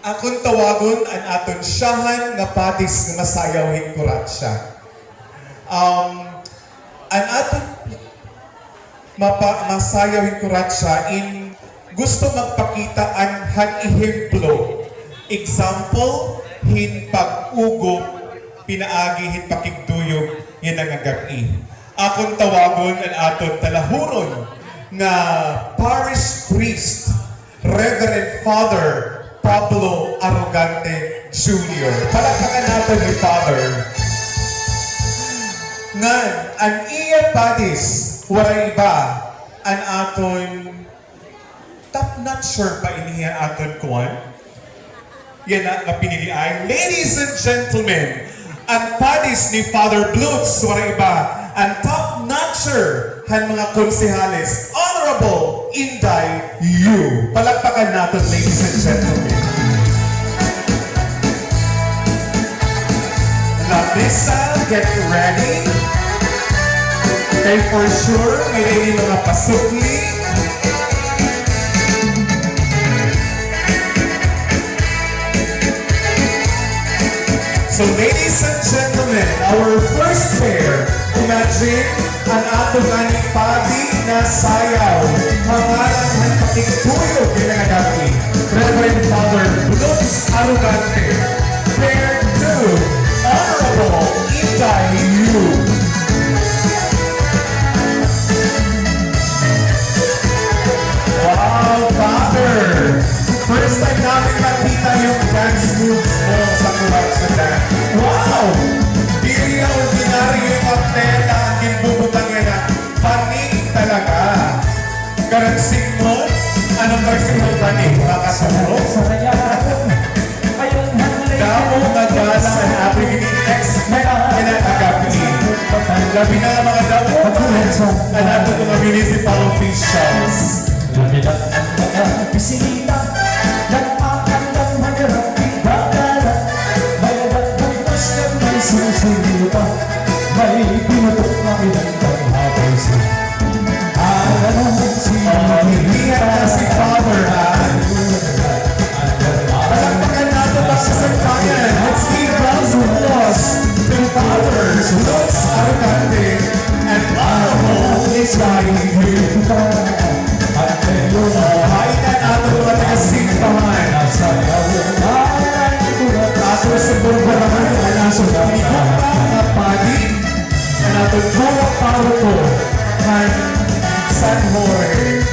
Akong tawagon ang aton siyahan nga patis nga masayaw hingkurat siya. Ang aton masayaw hingkurat siya in gusto magpakita ang ihemplo. Example, hin pag-ugo, pinaagi hin pakigduyog, yan ang agapi. Akong tawagon ang aton talahuron nga parish priest, Reverend Father Pablo Arrogante Jr. Palakpakan natin ni Father. Nga, ang iya padis, wala iba, ang aton top-notcher pa iniya aton kuwan. Yan na piniliay. Ladies and gentlemen, ang padis ni Father Blutz, wala iba, ang top-notcher han mga konsehales, Honorable Inday Yu. Palakpakan natin, ladies and gentlemen. La mesa, get ready. Okay, for sure, may ready mga pasukli. So ladies and gentlemen, our first pair, imagine ang ato ganing padi na sayaw. Hangalan ng pakiktuyo pinagagabi. Reverend Father Blutz Arrogante. Pair 2, Honorable Inday Yu. Wow, Father! First time namin makita yung dance moves mo sa kuwag sa dance. Wow! Dili na ordinary yung atleta ang ginbubutang yan na panig talaga. Karansing mo, anong versing mo panig? Makasuro? Damo nagala ang ating ex-kinakagabi. Labi na mga damo ang ating mga municipal officials. Labilang ang mga bisita, nag-akandang magarap ibagala. May nagpupas na may susunod, may pinutok na ilang panghabay sa alam si Hindi na si Father, ha? Palakpakan natin ang kasantayan. Let's give rounds of applause to Fathers Blutz Arrogante and Honorable Inday Yu. Hainan ato mga taga-simbahan. Ato sa burbarahan ang aso na pinigupang na padi na nato mga paroko ng San Jorge.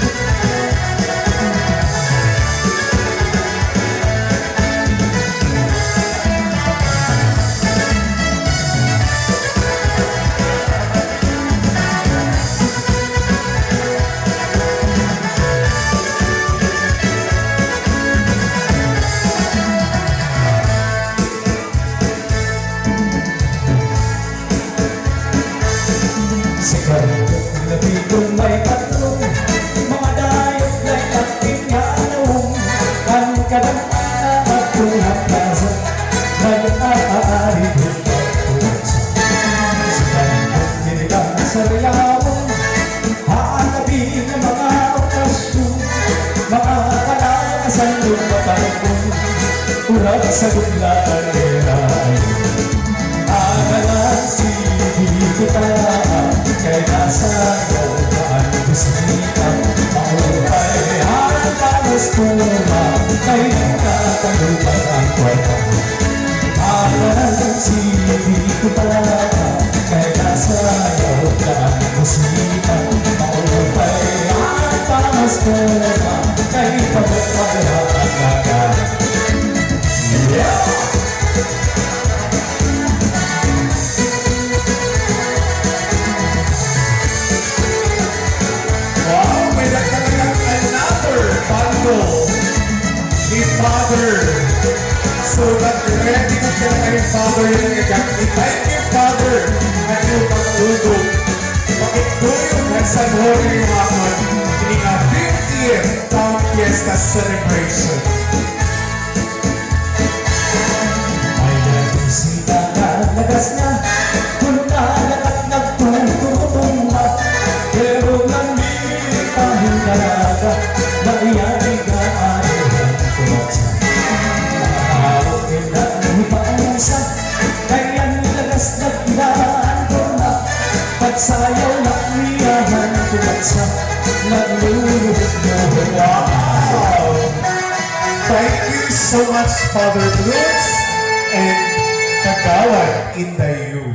Kung may patrong, mga dayot na ating yanong, ang kadang-ana at tunang plaza, nag-aari kong pagpuwansa. Sa kanyang nililang sa riyawang, haanapin ang mga okasyon, mga kalakasan lumabang kong, urat sa gutlaan nilay. Agalan si kita, kay nasa looban bisita, maulay ang talas kuma, kay nakatandupan ang kwarta. Agalan si kita, kay nasa looban bisita, maulay ang talas kuma, kay pagkakala ang lagan. Yeah! Father, so that ready na siya kay Father yung nagagawin. Thank you, Father, at yung pag-ugo. Pakitulong at San Jorge yung akon, hindi nga 50th Town Fiesta Celebration. May nagsita na lagas na, punta na at nagtututong na, pero nang Nagsayaw na iyahan tumatsa, naglulubog na Wow! Thank you so much, Father Bruce and Kagawad Indayu.